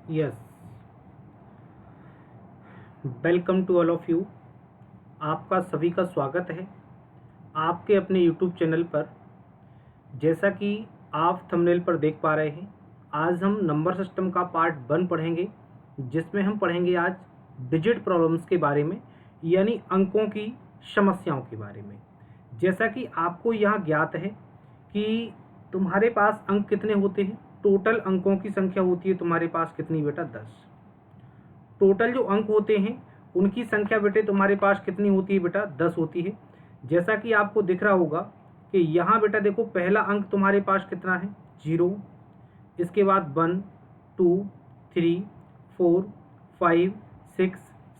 Yes, welcome to all of you. आपका सभी का स्वागत है आपके अपने यूट्यूब चैनल पर। जैसा कि आप थंबनेल पर देख पा रहे हैं, आज हम नंबर सिस्टम का पार्ट 1 पढ़ेंगे, जिसमें हम पढ़ेंगे आज डिजिट प्रॉब्लम्स के बारे में, यानी अंकों की समस्याओं के बारे में। जैसा कि आपको यहाँ ज्ञात है कि तुम्हारे पास अंक कितने होते हैं। टोटल अंकों की संख्या होती है तुम्हारे पास कितनी बेटा? 10। टोटल जो अंक होते हैं उनकी संख्या बेटे तुम्हारे पास कितनी होती है बेटा? 10 होती है। जैसा कि आपको दिख रहा होगा कि यहाँ बेटा देखो, पहला अंक तुम्हारे पास कितना है? 0। इसके बाद 1, 2, 3, 4, 5, 6,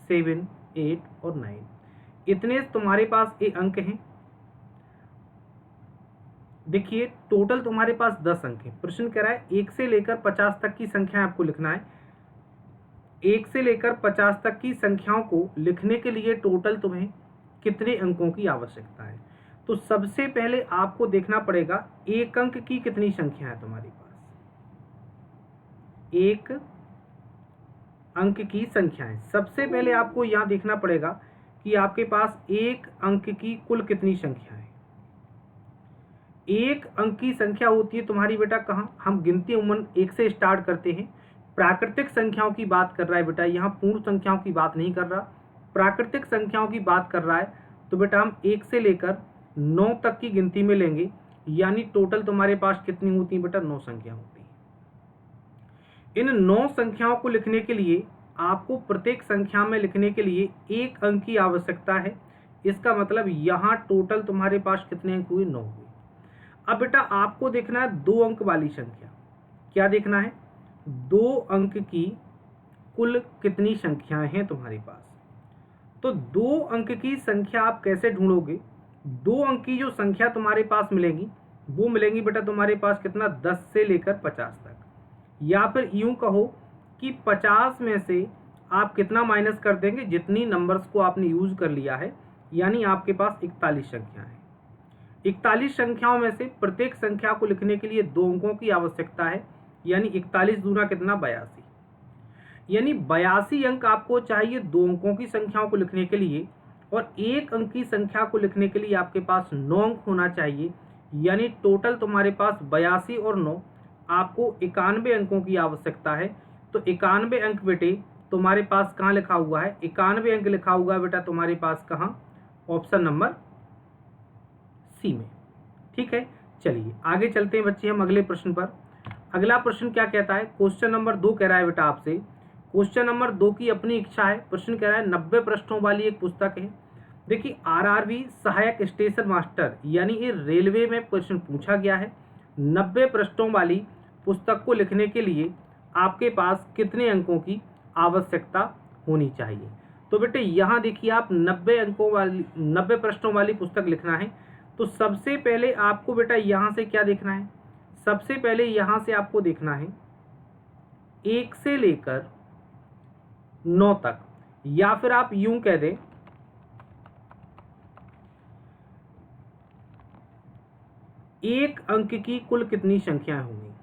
7, 8 और 9, इतने तुम्हारे पास ये अंक हैं। देखिए, टोटल तुम्हारे पास 10 अंक है। प्रश्न कह रहा है 1 से लेकर 50 तक की संख्या आपको लिखना है। 1 से लेकर 50 तक की संख्याओं को लिखने के लिए टोटल तुम्हें कितने अंकों की आवश्यकता है? तो सबसे पहले आपको देखना पड़ेगा एक अंक की कितनी संख्या है तुम्हारे पास। एक अंक की संख्या है। सबसे पहले आपको यहां देखना पड़ेगा कि आपके पास एक अंक की कुल कितनी संख्या है। एक अंक की संख्या होती है तुम्हारी बेटा कहाँ? हम गिनती उम्मन 1 से स्टार्ट करते हैं। प्राकृतिक संख्याओं की बात कर रहा है बेटा, यहाँ पूर्ण संख्याओं की बात नहीं कर रहा, प्राकृतिक संख्याओं की बात कर रहा है। तो बेटा हम 1 से लेकर 9 तक की गिनती में लेंगे, यानी टोटल तुम्हारे पास कितनी होती है बेटा? 9 संख्या होती है। इन 9 संख्याओं को लिखने के लिए आपको प्रत्येक संख्या में लिखने के लिए एक अंक की आवश्यकता है। इसका मतलब यहाँ टोटल तुम्हारे पास कितने अंक हुए? 9 हुए। अब बेटा आपको देखना है 2 अंक वाली संख्या। क्या देखना है? 2 अंक की कुल कितनी संख्याएं हैं तुम्हारे पास। तो 2 अंक की संख्या आप कैसे ढूंढोगे? 2 अंक की जो संख्या तुम्हारे पास मिलेगी वो मिलेंगी बेटा तुम्हारे पास कितना? 10 से लेकर 50 तक। या फिर यूं कहो कि 50 में से आप कितना माइनस कर देंगे? जितनी नंबर्स को आपने यूज कर लिया है, यानी आपके पास 41 संख्या है। 41 संख्याओं में से प्रत्येक संख्या को लिखने के लिए 2 अंकों की आवश्यकता है, यानी 41 दूना कितना? 82। यानी 82 अंक आपको चाहिए 2 अंकों की संख्याओं को लिखने के लिए, और एक अंक की संख्या को लिखने के लिए आपके पास 9 अंक होना चाहिए। यानी टोटल तुम्हारे पास 82 और 9, आपको 91 अंकों की आवश्यकता है। तो 91 अंक बेटे तुम्हारे पास कहाँ लिखा हुआ है? 91 अंक लिखा हुआ है बेटा तुम्हारे पास कहाँ? ऑप्शन नंबर सी में। ठीक है, चलिए आगे चलते हैं बच्चे हम अगले प्रश्न पर। अगला प्रश्न क्या कहता है? क्वेश्चन नंबर 2 कह रहा है बेटा आपसे। क्वेश्चन नंबर 2 की अपनी इच्छा है। प्रश्न कह रहा है 90 पृष्ठों वाली एक पुस्तक है। देखिए, आरआरबी सहायक स्टेशन मास्टर, यानी ये रेलवे में प्रश्न पूछा गया है। 90 पृष्ठों वाली पुस्तक को लिखने के लिए आपके पास कितने अंकों की आवश्यकता होनी चाहिए? तो बेटे यहाँ देखिए, आप 90 पृष्ठों वाली पुस्तक लिखना है। तो सबसे पहले आपको बेटा यहाँ से क्या देखना है? सबसे पहले यहाँ से आपको देखना है 1 से लेकर 9 तक, या फिर आप यूं कह दें 1 अंक की कुल कितनी संख्याएं होंगी।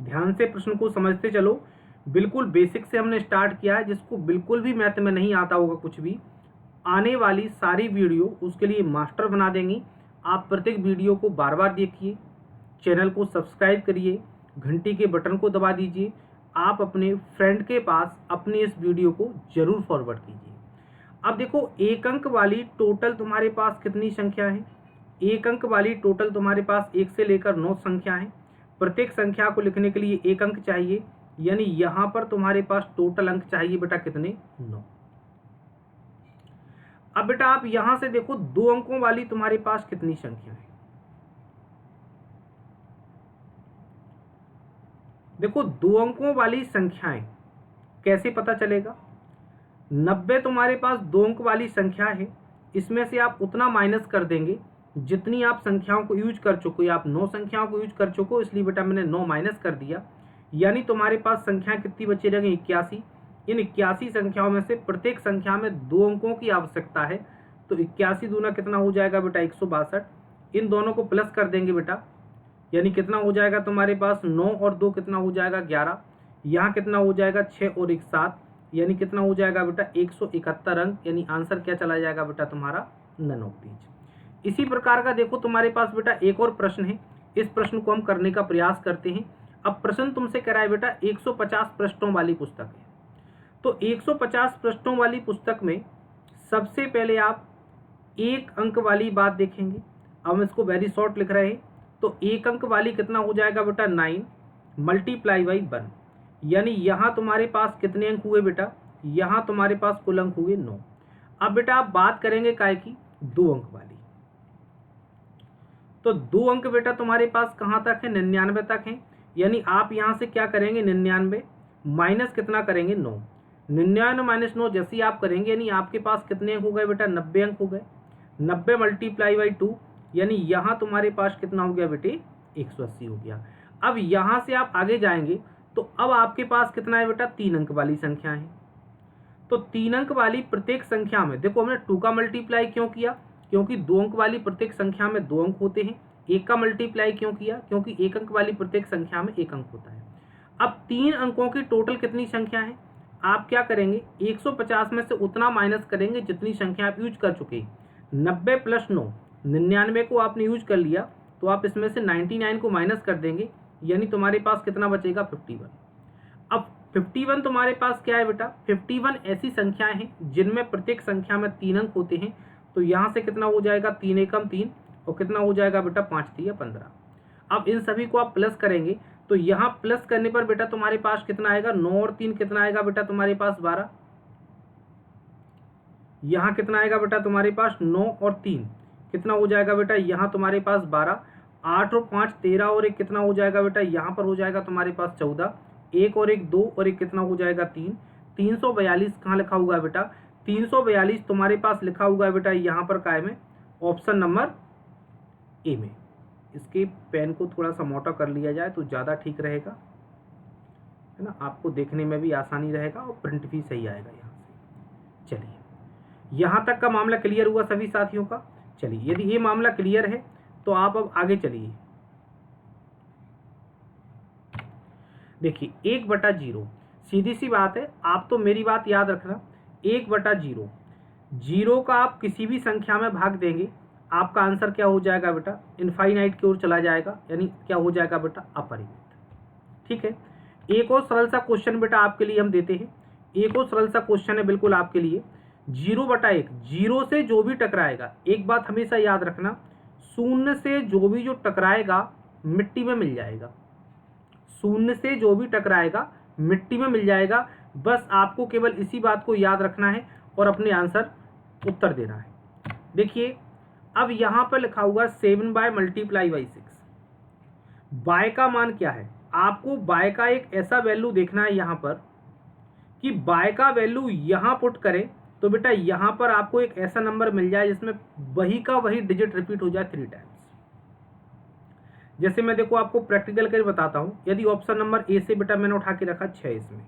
ध्यान से प्रश्न को समझते चलो। बिल्कुल बेसिक से हमने स्टार्ट किया है। जिसको बिल्कुल भी मैथ में नहीं आता होगा कुछ भी, आने वाली सारी वीडियो उसके लिए मास्टर बना देंगी। आप प्रत्येक वीडियो को बार बार देखिए, चैनल को सब्सक्राइब करिए, घंटी के बटन को दबा दीजिए। आप अपने फ्रेंड के पास अपनी इस वीडियो को जरूर फॉरवर्ड कीजिए। अब देखो, एक अंक वाली टोटल तुम्हारे पास कितनी संख्या है? एक अंक वाली टोटल तुम्हारे पास 1 से लेकर 9 संख्या है। प्रत्येक संख्या को लिखने के लिए एक अंक चाहिए, यानी यहां पर तुम्हारे पास टोटल अंक चाहिए बेटा कितने? 9। अब बेटा आप यहां से देखो 2 अंकों वाली तुम्हारे पास कितनी संख्या है। देखो, 2 अंकों वाली संख्याएं कैसे पता चलेगा? 90 तुम्हारे पास 2 अंक वाली संख्या है। इसमें से आप उतना माइनस कर देंगे जितनी आप संख्याओं को यूज कर चुके हो। आप 9 संख्याओं को यूज कर चुके हो, इसलिए बेटा मैंने 9 माइनस कर दिया। यानी तुम्हारे पास संख्या कितनी बची रहेगी? 81। इन 81 संख्याओं में से प्रत्येक संख्या में 2 अंकों की आवश्यकता है। तो 81 दूना कितना हो जाएगा बेटा? 162। इन दोनों को प्लस कर देंगे बेटा, यानी कितना हो जाएगा तुम्हारे पास 9 और 2 कितना हो जाएगा 11। यहाँ कितना हो जाएगा 6 और 1 7, यानी कितना हो जाएगा बेटा 171 अंक, यानी आंसर क्या चला जाएगा बेटा तुम्हारा नन ऑफ दीज। इसी प्रकार का देखो तुम्हारे पास बेटा एक और प्रश्न है, इस प्रश्न को हम करने का प्रयास करते हैं। अब प्रश्न तुमसे कह रहा है बेटा 150 पृष्ठों वाली पुस्तक है, तो 150 पृष्ठों वाली पुस्तक में सबसे पहले आप एक अंक वाली बात देखेंगे। अब हम इसको वेरी शॉर्ट लिख रहे हैं, तो एक अंक वाली कितना हो जाएगा बेटा 9 मल्टीप्लाई बाई 1, यानी यहाँ तुम्हारे पास कितने अंक हुए बेटा, यहाँ तुम्हारे पास कुल अंक हुए 9। अब बेटा आप बात करेंगे काय की 2 अंक वाली, तो 2 अंक बेटा तुम्हारे पास कहाँ तक है 99 तक है, यानी आप यहाँ से क्या करेंगे 99 माइनस कितना करेंगे 9, 99 माइनस 9 जैसे ही आप करेंगे यानी आपके पास कितने अंक हो गए बेटा 90 अंक हो गए। 90 मल्टीप्लाई बाई 2, यानी यहाँ तुम्हारे पास कितना हो गया बेटे 180 हो गया। अब यहाँ से आप आगे जाएंगे तो अब आपके पास कितना है बेटा 3 अंक वाली संख्या है, तो 3 अंक वाली प्रत्येक संख्या में देखो हमने 2 का मल्टीप्लाई क्यों किया, क्योंकि 2 अंक वाली प्रत्येक संख्या में 2 अंक होते हैं। 1 का मल्टीप्लाई क्यों किया, क्योंकि 1 अंक वाली प्रत्येक संख्या में 1 अंक होता है। अब 3 अंकों की टोटल कितनी संख्या है, आप क्या करेंगे 150 में से उतना माइनस करेंगे जितनी संख्या आप यूज कर चुके। 90 प्लस 9, 99 को आपने यूज कर लिया, तो आप इसमें से 99 को माइनस कर देंगे, यानी तुम्हारे पास कितना बचेगा 51। अब 51 तुम्हारे पास क्या है बेटा, 51 ऐसी संख्याएं हैं जिनमें प्रत्येक संख्या में 3 अंक होते हैं, तो यहाँ से कितना हो जाएगा 3 एकम 3 और कितना हो जाएगा बेटा 5 3 15। अब इन सभी को आप प्लस करेंगे, तो यहाँ प्लस करने पर बेटा तुम्हारे पास कितना आएगा 9 और 3 कितना आएगा बेटा तुम्हारे पास 12, यहाँ कितना आएगा बेटा तुम्हारे पास 9 और 3 कितना हो जाएगा बेटा यहाँ तुम्हारे पास 12, 8 और 5 13 और 1 कितना हो जाएगा बेटा यहाँ पर हो जाएगा तुम्हारे पास 14, 1 और 1 2 और 1 कितना हो जाएगा 3, 342 कहाँ लिखा हुआ है बेटा 342 तुम्हारे पास लिखा हुआ है बेटा यहाँ पर काय में ऑप्शन नंबर ए में। इसके पेन को थोड़ा सा मोटा कर लिया जाए तो ज़्यादा ठीक रहेगा, है ना, आपको देखने में भी आसानी रहेगा और प्रिंट भी सही आएगा यहाँ से। चलिए यहाँ तक का मामला क्लियर हुआ सभी साथियों का। चलिए यदि ये मामला क्लियर है तो आप अब आगे चलिए। देखिए 1/0 सीधी सी बात है, आप तो मेरी बात याद रखना, 1/0 जीरो का आप किसी भी संख्या में भाग देंगे आपका आंसर क्या हो जाएगा बेटा इनफाइनाइट की ओर चला जाएगा, यानी क्या हो जाएगा बेटा अपरिमित। ठीक है, एक और सरल सा क्वेश्चन बेटा आपके लिए हम देते हैं, एक और सरल सा क्वेश्चन है बिल्कुल आपके लिए। 0/1 जीरो से जो भी टकराएगा, एक बात हमेशा याद रखना, शून्य से जो भी जो टकराएगा मिट्टी में मिल जाएगा, शून्य से जो भी टकराएगा मिट्टी में मिल जाएगा। बस आपको केवल इसी बात को याद रखना है और अपने आंसर उत्तर देना है। देखिए अब यहाँ पर लिखा हुआ 7 बाय मल्टीप्लाई बाई 6, बाय का मान क्या है, आपको बाय का एक ऐसा वैल्यू देखना है यहाँ पर कि बाय का वैल्यू यहाँ पुट करें तो बेटा यहाँ पर आपको एक ऐसा नंबर मिल जाए जिसमें वही का वही डिजिट रिपीट हो जाए 3 टाइम्स। जैसे मैं देखो आपको प्रैक्टिकल करके बताता हूँ, यदि ऑप्शन नंबर ए से बेटा मैंने उठा के रखा 6, इसमें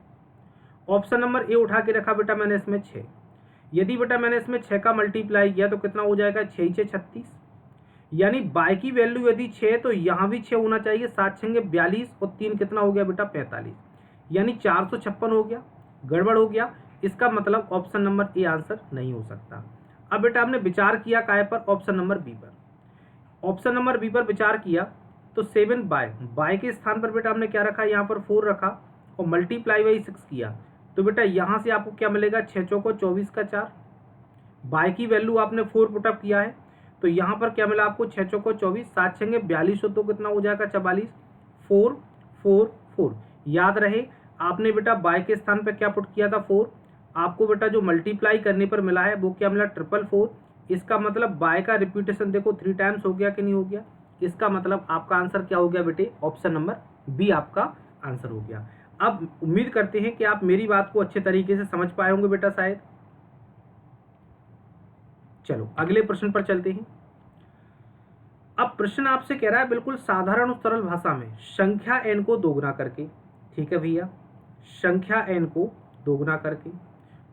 ऑप्शन नंबर ए उठा के रखा बेटा मैंने इसमें 6, यदि बेटा मैंने इसमें 6 का मल्टीप्लाई किया तो कितना हो जाएगा 6 6 36, यानी बाय की वैल्यू यदि 6 तो यहाँ भी 6 होना चाहिए, 7 6 42 और 3 कितना हो गया बेटा 45, यानी 456 हो गया, गड़बड़ हो गया। इसका मतलब ऑप्शन नंबर ए आंसर नहीं हो सकता। अब बेटा हमने विचार किया काय पर, ऑप्शन नंबर बी पर, ऑप्शन नंबर बी पर विचार किया तो 7 बाय के स्थान पर बेटा हमने क्या रखा, यहाँ पर 4 रखा और मल्टीप्लाई बाई 6 किया, तो बेटा यहाँ से आपको क्या मिलेगा 6 चौको 24 का 4, बाय की वैल्यू आपने 4 पुटअप किया है तो यहाँ पर क्या मिला आपको 6 चौको 24, 7 6 42 तो कितना हो जाएगा 44, 4 4 4। याद रहे आपने बेटा बाय के स्थान पर क्या पुट किया था 4, आपको बेटा जो मल्टीप्लाई करने पर मिला है वो क्या मिला 444। इसका मतलब बाय का रिपीटेशन देखो 3 टाइम्स हो गया कि नहीं हो गया, इसका मतलब आपका आंसर क्या हो गया बेटे ऑप्शन नंबर बी आपका आंसर हो गया। अब उम्मीद करते हैं कि आप मेरी बात को अच्छे तरीके से समझ पाए होंगे बेटा शायद। चलो अगले प्रश्न पर चलते हैं। अब प्रश्न आपसे कह रहा है बिल्कुल साधारण और सरल भाषा में संख्या n को दोगुना करके, ठीक है भैया, संख्या n को दोगुना करके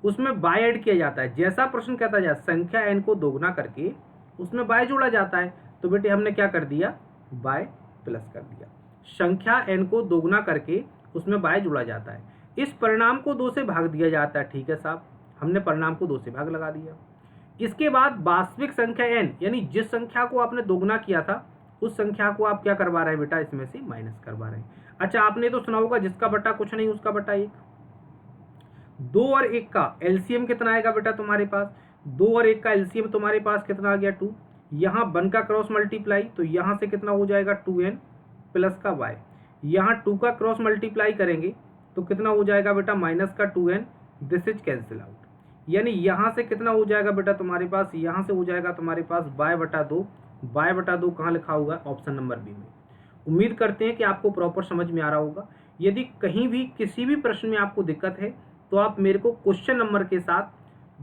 उसमें बाय ऐड किया जाता है। जैसा प्रश्न कहता है संख्या n को दोगुना करके उसमें बाय जोड़ा जाता है, तो बेटे हमने क्या कर दिया बाय प्लस कर दिया। संख्या n को दोगुना करके उसमें y जोड़ा जाता है। इस परिणाम को 2 से भाग दिया जाता है। ठीक है साहब, हमने परिणाम को 2 से भाग लगा दिया। इसके बाद वास्तविक संख्या n, यानी जिस संख्या को आपने दोगुना किया था उस संख्या को आप क्या करवा रहे हैं बेटा, इसमें से माइनस करवा रहे हैं। अच्छा, आपने तो सुना होगा जिसका बटा कुछ नहीं उसका बटा 1। 2 और 1 का एलसीएम कितना आएगा बेटा तुम्हारे पास? 2 और 1 का एलसीएम तुम्हारे पास कितना आ गया? 2। यहाँ 1 का क्रॉस मल्टीप्लाई, तो यहाँ से कितना हो जाएगा? 2n प्लस का y। यहाँ 2 का क्रॉस मल्टीप्लाई करेंगे तो कितना हो जाएगा बेटा? माइनस का 2n, this is cancel out. यानी यहाँ से कितना हो जाएगा बेटा तुम्हारे पास? यहाँ से हो जाएगा तुम्हारे पास y/2। y/2 कहाँ लिखा होगा? ऑप्शन नंबर बी में। उम्मीद करते हैं कि आपको प्रॉपर समझ में आ रहा होगा। यदि कहीं भी किसी भी प्रश्न में आपको दिक्कत है तो आप मेरे को क्वेश्चन नंबर के साथ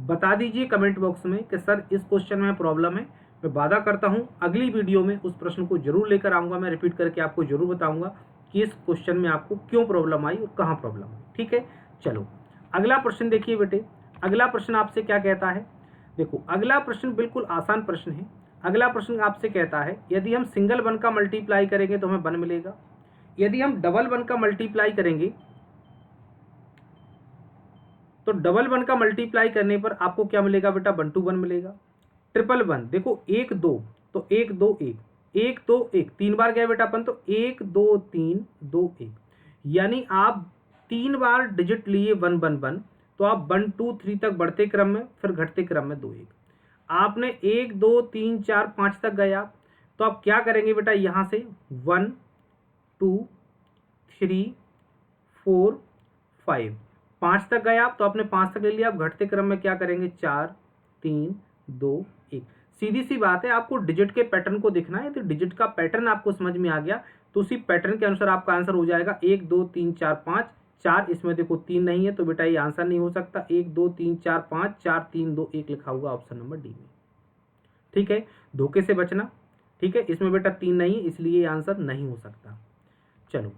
बता दीजिए कमेंट बॉक्स में कि सर इस क्वेश्चन में प्रॉब्लम है। मैं वादा करता हूँ अगली वीडियो में उस प्रश्न को जरूर लेकर आऊँगा। मैं रिपीट करके आपको जरूर बताऊँगा कि इस क्वेश्चन में आपको क्यों प्रॉब्लम आई और कहाँ प्रॉब्लम आई। ठीक है, चलो अगला प्रश्न देखिए बेटे। अगला प्रश्न आपसे क्या कहता है? देखो, अगला प्रश्न बिल्कुल आसान प्रश्न है। अगला प्रश्न आपसे कहता है यदि हम सिंगल 1 का मल्टीप्लाई करेंगे तो हमें 1 मिलेगा। यदि हम डबल 1 का मल्टीप्लाई करेंगे तो डबल 1 का मल्टीप्लाई करने पर आपको क्या मिलेगा बेटा? 1 to 1 मिलेगा। ट्रिपल 1 देखो 1 2, तो 1 2 1, 1 2 1, 3 बार गया बेटा अपन, तो 1 2 3 2 1, यानी आप 3 बार डिजिट लिए 1 1 1, तो आप 1 2 3 तक बढ़ते क्रम में, फिर घटते क्रम में 2 1। आपने 1 2 3 4 5 तक गया तो आप क्या करेंगे बेटा? यहाँ से 1 2 3 4 5, 5 तक गया तो आपने 5 तक ले लिया। आप घटते क्रम में क्या करेंगे? 4 3 2 1। सीधी सी बात है, आपको डिजिट के पैटर्न को देखना है। तो डिजिट का पैटर्न आपको समझ में आ गया तो उसी पैटर्न के अनुसार आपका आंसर हो जाएगा 1 2 3 4 5। 4 इसमें देखो 3 नहीं है तो बेटा ये आंसर नहीं हो सकता। 1 2 3 4 5, 4 3 2 1 लिखा हुआ ऑप्शन नंबर डी में। ठीक है, धोखे से बचना। ठीक है, इसमें बेटा 3 नहीं है इसलिए ये आंसर नहीं हो सकता। चलो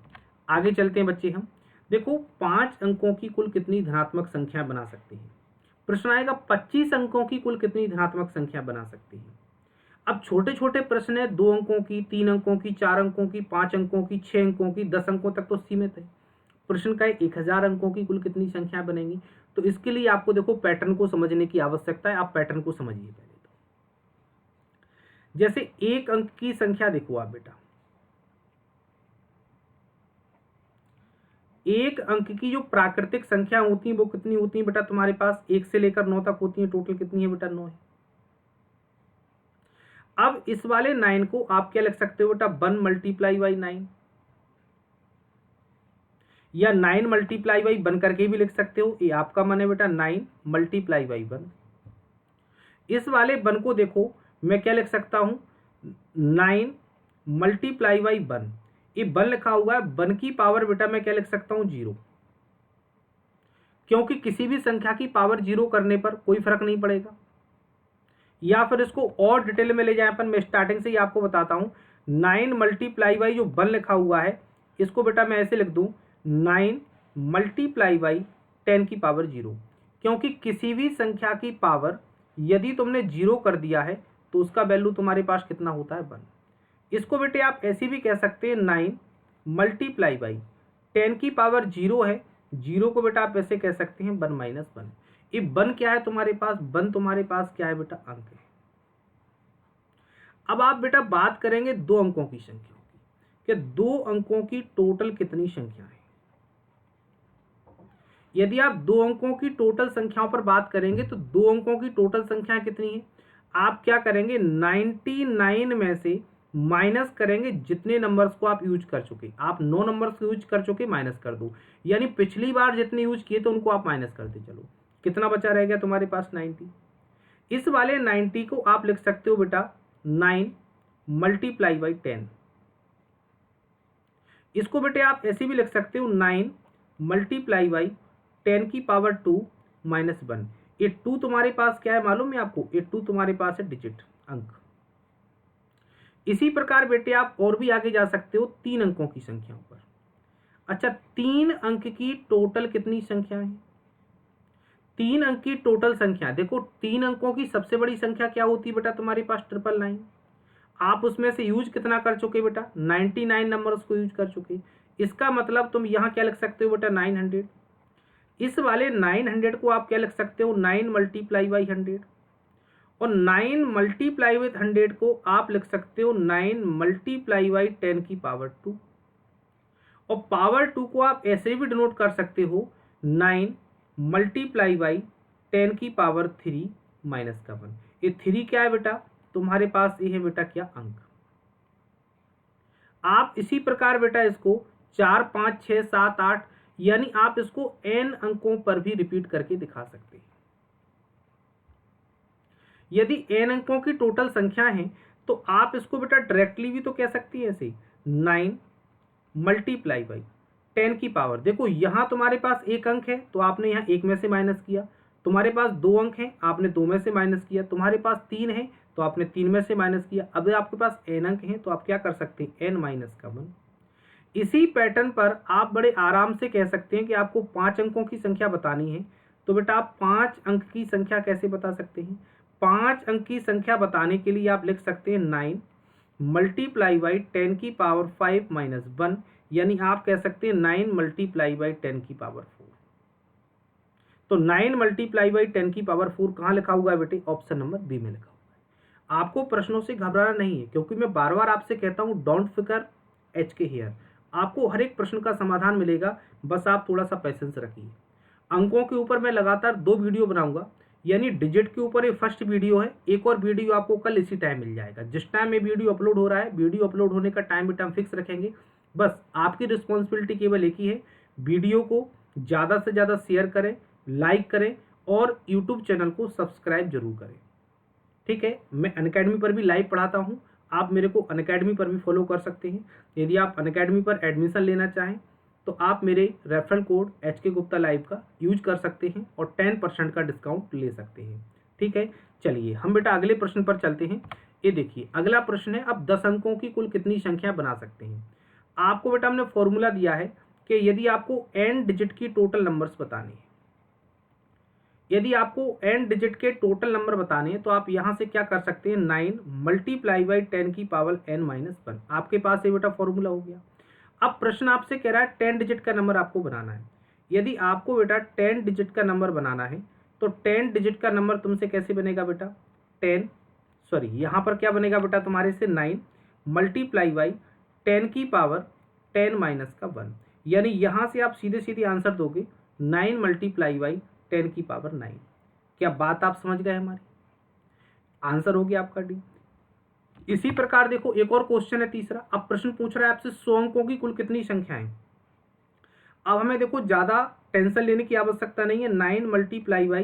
आगे चलते हैं बच्चे हम। देखो 5 अंकों की कुल कितनी धनात्मक संख्या बना सकते हैं? प्रश्न आएगा 25 अंकों की कुल कितनी धनात्मक संख्या बना सकते हैं? अब छोटे छोटे प्रश्न है, 2 अंकों की, 3 अंकों की, 4 अंकों की, 5 अंकों की, 6 अंकों की, 10 अंकों तक तो सीमित है। प्रश्न का 1000 अंकों की कुल कितनी संख्या बनेगी? तो इसके लिए आपको देखो पैटर्न को समझने की आवश्यकता है। आप पैटर्न को समझिए पहले तो। जैसे 1 अंक की संख्या देखो आप बेटा, 1 अंक की जो प्राकृतिक संख्या होती है वो कितनी होती है बेटा तुम्हारे पास? 1 से लेकर 9 तक होती है। टोटल कितनी है बेटा? 9 है। अब इस वाले 9 को आप क्या लिख सकते हो बेटा? 1 मल्टीप्लाई बाई 9, या 9 मल्टीप्लाई बाई 1 करके भी लिख सकते हो। ये आपका मन है बेटा। 9 मल्टीप्लाई बाई 1। इस वाले 1 को देखो मैं क्या लिख सकता हूं? 9 मल्टीप्लाई बाई 1। ये 1 लिखा हुआ है, 1 की पावर बेटा मैं क्या लिख सकता हूं? 0, क्योंकि किसी भी संख्या की पावर 0 करने पर कोई फर्क नहीं पड़ेगा। या फिर इसको और डिटेल में ले जाए अपन, मैं स्टार्टिंग से ही आपको बताता हूं। 9 मल्टीप्लाई बाई जो 1 लिखा हुआ है इसको बेटा मैं ऐसे लिख दूं, 9 मल्टीप्लाई बाई 10 की पावर 0, क्योंकि किसी भी संख्या की पावर यदि तुमने 0 कर दिया है तो उसका वैल्यू तुम्हारे पास कितना होता है? 1। इसको बेटे आप ऐसे भी कह सकते हैं 9 मल्टीप्लाई बाई 10 की पावर 0 है। 0 को बेटा आप ऐसे कह सकते हैं 1 माइनस 1। ये 1 क्या है तुम्हारे पास? 1 तुम्हारे पास क्या है बेटा? अंक है। अब आप बेटा बात करेंगे 2 अंकों की संख्या कि 2 अंकों की टोटल कितनी संख्या है। यदि आप 2 अंकों की टोटल संख्याओं पर बात करेंगे तो 2 अंकों की टोटल संख्या कितनी है? आप क्या करेंगे? 99 में से माइनस करेंगे जितने नंबर्स को आप यूज कर चुके। आप 9 नंबर्स को यूज कर चुके, माइनस कर दो, यानी पिछली बार जितने यूज किए तो उनको आप माइनस करते चलो। कितना बचा रह गया तुम्हारे पास? 90। इस वाले 90 को आप लिख सकते हो बेटा 9 मल्टीप्लाई बाई 10। इसको बेटे आप ऐसे भी लिख सकते हो 9 मल्टीप्लाई बाई 10 की पावर 2 माइनस 1। ये 2 तुम्हारे पास क्या है मालूम है आपको? ये 2 तुम्हारे पास है डिजिट, अंक। इसी प्रकार बेटे आप और भी आगे जा सकते हो 3 अंकों की संख्याओं पर। अच्छा, 3 अंक की टोटल कितनी संख्या है? 3 अंक की टोटल संख्या देखो, 3 अंकों की सबसे बड़ी संख्या क्या होती है बेटा तुम्हारे पास? 999। आप उसमें से यूज कितना कर चुके बेटा, 99 नंबर्स को यूज कर चुके। इसका मतलब तुम यहाँ क्या लिख सकते हो बेटा, 900। इस वाले 900 को आप क्या लिख सकते हो, 9 मल्टीप्लाई बाई 100, और 9 मल्टीप्लाई विथ 100 को आप लिख सकते हो 9 मल्टीप्लाई बाई 10 की पावर 2, और पावर 2 को आप ऐसे भी डिनोट कर सकते हो 9 मल्टीप्लाई बाई 10 की पावर 3 माइनस का 1। ये 3 क्या है बेटा, तुम्हारे पास ये है बेटा क्या, अंक। आप इसी प्रकार बेटा इसको 4, 5, 6, 7, 8 यानी आप इसको n अंकों पर भी रिपीट करके दिखा सकते हैं। यदि n अंकों की टोटल संख्या है तो आप इसको बेटा डायरेक्टली भी तो कह सकती है ऐसे, 9 मल्टीप्लाई बाई 10 की पावर, देखो यहां तुम्हारे पास एक अंक है तो आपने यहां एक में से माइनस किया, तुम्हारे पास 2 अंक हैं आपने 2 में से माइनस किया, तुम्हारे पास 3 है तो आपने 3 में से माइनस किया। अब आपके पास n अंक हैं तो आप क्या कर सकते हैं, n माइनस का 1। इसी पैटर्न पर आप बड़े आराम से कह सकते हैं कि आपको 5 अंकों की संख्या बतानी है, तो बेटा आप 5 अंक की संख्या कैसे बता सकते हैं, 5 अंक की संख्या बताने के लिए आप लिख सकते हैं 9 मल्टीप्लाई बाई 10 की पावर 5 माइनस 1, यानी आप कह सकते हैं 9 मल्टीप्लाई बाई 10 की पावर 4। तो 9 मल्टीप्लाई बाई 10 की पावर 4 कहाँ लिखा हुआ है बेटे, ऑप्शन नंबर बी में लिखा हुआ है। आपको प्रश्नों से घबराना नहीं है, क्योंकि मैं बार बार आपसे कहता हूँ डोंट फिकर एच के हियर, आपको हर एक प्रश्न का समाधान मिलेगा, बस आप थोड़ा सा पेशेंस रखिए। अंकों के ऊपर मैं लगातार 2 वीडियो बनाऊंगा, यानी डिजिट के ऊपर ये फर्स्ट वीडियो है, एक और वीडियो आपको कल इसी टाइम मिल जाएगा। जिस टाइम ये वीडियो अपलोड हो रहा है, वीडियो अपलोड होने का टाइम भी टाइम फिक्स रखेंगे। बस आपकी रिस्पॉन्सिबिलिटी केवल एक ही है, वीडियो को ज़्यादा से ज़्यादा शेयर करें, लाइक करें और यूट्यूब चैनल को सब्सक्राइब जरूर करें। ठीक है, मैं अनअकैडमी पर भी लाइव पढ़ाता हूँ, आप मेरे को अनअकैडमी पर भी फॉलो कर सकते हैं। यदि आप अनअकैडमी पर एडमिशन लेना चाहें तो आप मेरे referral code HK Gupta live का यूज कर सकते हैं और 10% का डिस्काउंट ले सकते हैं। ठीक है, चलिए हम बेटा अगले प्रश्न पर चलते हैं। ये देखिए अगला प्रश्न है, अब 10 अंकों की कुल कितनी संख्या बना सकते हैं। आपको बेटा हमने फॉर्मूला दिया है कि यदि आपको n डिजिट की टोटल नंबर्स बताने हैं, यदि आपको n डिजिट के टोटल नंबर बताने हैं तो आप यहां से क्या कर सकते हैं, 9 मल्टीप्लाई बाई 10 की पावर n माइनस 1। आपके पास ये बेटा फॉर्मूला हो गया। अब प्रश्न आपसे कह रहा है 10 डिजिट का नंबर आपको बनाना है। यदि आपको बेटा 10 डिजिट का नंबर बनाना है तो 10 डिजिट का नंबर तुमसे कैसे बनेगा बेटा, यहाँ पर क्या बनेगा बेटा तुम्हारे से 9 मल्टीप्लाई बाई 10 की पावर 10 माइनस का 1, यानी यहां से आप सीधे सीधे आंसर दोगे 9 मल्टीप्लाई बाई 10 की पावर 9। क्या बात आप समझ गए हमारी, आंसर हो गया आपका डी। इसी प्रकार देखो एक और क्वेश्चन है तीसरा। अब प्रश्न पूछ रहा है आपसे 100 अंकों की कुल कितनी संख्याएं। अब हमें देखो ज्यादा टेंशन लेने की आवश्यकता नहीं है, 9 मल्टीप्लाई बाई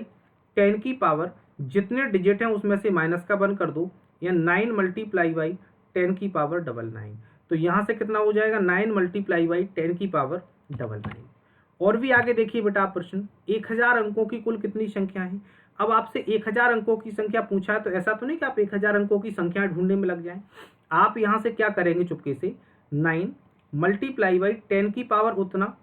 10 की पावर जितने डिजिट हैं उसमें से माइनस का 1 कर दो, या 9 मल्टीप्लाई बाई 10 की पावर 99। तो यहां से कितना हो जाएगा, 9 मल्टीप्लाई बाई 10 की पावर 99। और भी आगे देखिए बेटा आप प्रश्न, 1000 अंकों की कुल कितनी संख्या है। अब आपसे 1000 अंकों की संख्या पूछा है तो ऐसा तो नहीं कि आप 1000 अंकों की संख्या ढूंढने में लग जाएं। आप यहां से क्या करेंगे, चुपके से 9 मल्टीप्लाई बाई 10 की पावर उतना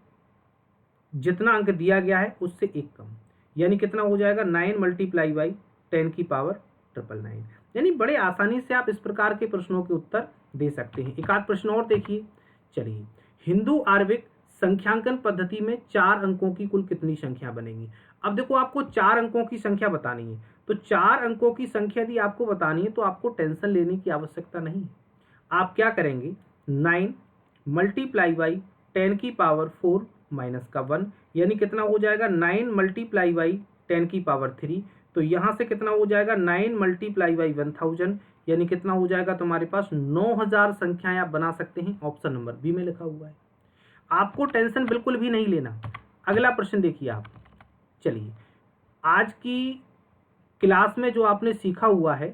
जितना अंक दिया गया है उससे एक कम, यानी कितना हो जाएगा, 9 मल्टीप्लाई बाई 10 की पावर 999। यानी बड़े आसानी से आप इस प्रकार के प्रश्नों के उत्तर दे सकते हैं। एक आध प्रश्न और देखिए। चलिए, हिंदू आरविक संख्यांकन पद्धति में 4 अंकों की कुल कितनी संख्या बनेगी। अब देखो आपको 4 अंकों की संख्या बतानी है, तो 4 अंकों की संख्या यदि आपको बतानी है तो आपको टेंशन लेने की आवश्यकता नहीं है। आप क्या करेंगे, 9 मल्टीप्लाई बाई 10 की पावर 4 माइनस का 1, यानी कितना हो जाएगा, 9 मल्टीप्लाई बाई 10 की पावर 3। तो यहां से कितना हो जाएगा, 9 मल्टीप्लाई बाई 1000, यानी कितना हो जाएगा तुम्हारे पास 9000 संख्याएं आप बना सकते हैं। ऑप्शन नंबर बी में लिखा हुआ है, आपको टेंशन बिल्कुल भी नहीं लेना। अगला प्रश्न देखिए आप। चलिए, आज की क्लास में जो आपने सीखा हुआ है,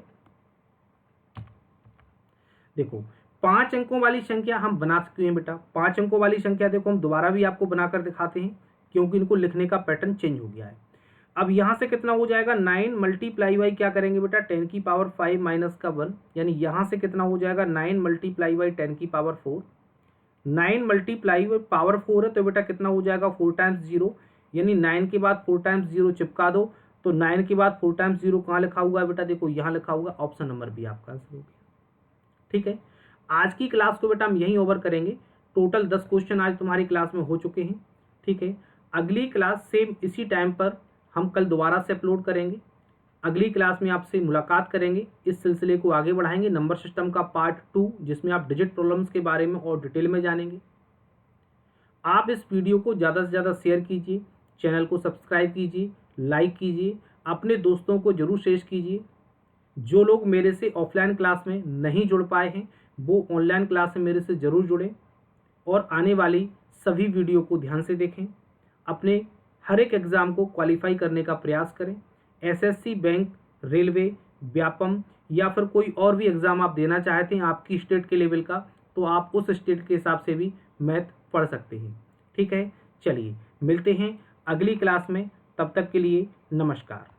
देखो 5 अंकों वाली संख्या हम बना सकते हैं बेटा। 5 अंकों वाली संख्या देखो हम दोबारा भी आपको बनाकर दिखाते हैं, क्योंकि इनको लिखने का पैटर्न चेंज हो गया है। अब यहां से कितना हो जाएगा, 9 मल्टीप्लाई बाई क्या करेंगे बेटा, 10 की पावर 5 माइनस का 1, यानी यहां से कितना हो जाएगा, 9 मल्टीप्लाई बाई 10 की पावर 4। 9 मल्टीप्लाई बाई पावर 4 है तो बेटा कितना हो जाएगा, 4 टाइम्स 0, यानी 9 के बाद 4 टाइम्स 0 चिपका दो, तो 9 के बाद 4 टाइम्स 0 कहाँ लिखा हुआ है बेटा, देखो यहाँ लिखा हुआ, ऑप्शन नंबर बी आपका आंसर हो गया। ठीक है, आज की क्लास को बेटा हम यहीं ओवर करेंगे। टोटल 10 क्वेश्चन आज तुम्हारी क्लास में हो चुके हैं। ठीक है, अगली क्लास सेम इसी टाइम पर हम कल दोबारा से अपलोड करेंगे। अगली क्लास में आपसे मुलाकात करेंगे, इस सिलसिले को आगे बढ़ाएंगे। नंबर सिस्टम का पार्ट 2 जिसमें आप डिजिट प्रॉब्लम्स के बारे में और डिटेल में जानेंगे। आप इस वीडियो को ज़्यादा से ज़्यादा शेयर कीजिए, चैनल को सब्सक्राइब कीजिए, लाइक कीजिए, अपने दोस्तों को जरूर शेयर कीजिए। जो लोग मेरे से ऑफलाइन क्लास में नहीं जुड़ पाए हैं वो ऑनलाइन क्लास में मेरे से ज़रूर जुड़ें और आने वाली सभी वीडियो को ध्यान से देखें। अपने हर एक एग्ज़ाम को क्वालिफाई करने का प्रयास करें। एसएससी, बैंक, रेलवे, व्यापम या फिर कोई और भी एग्ज़ाम आप देना चाहते हैं आपकी स्टेट के लेवल का, तो आप उस स्टेट के हिसाब से भी मैथ पढ़ सकते हैं। ठीक है, चलिए मिलते हैं अगली क्लास में, तब तक के लिए नमस्कार।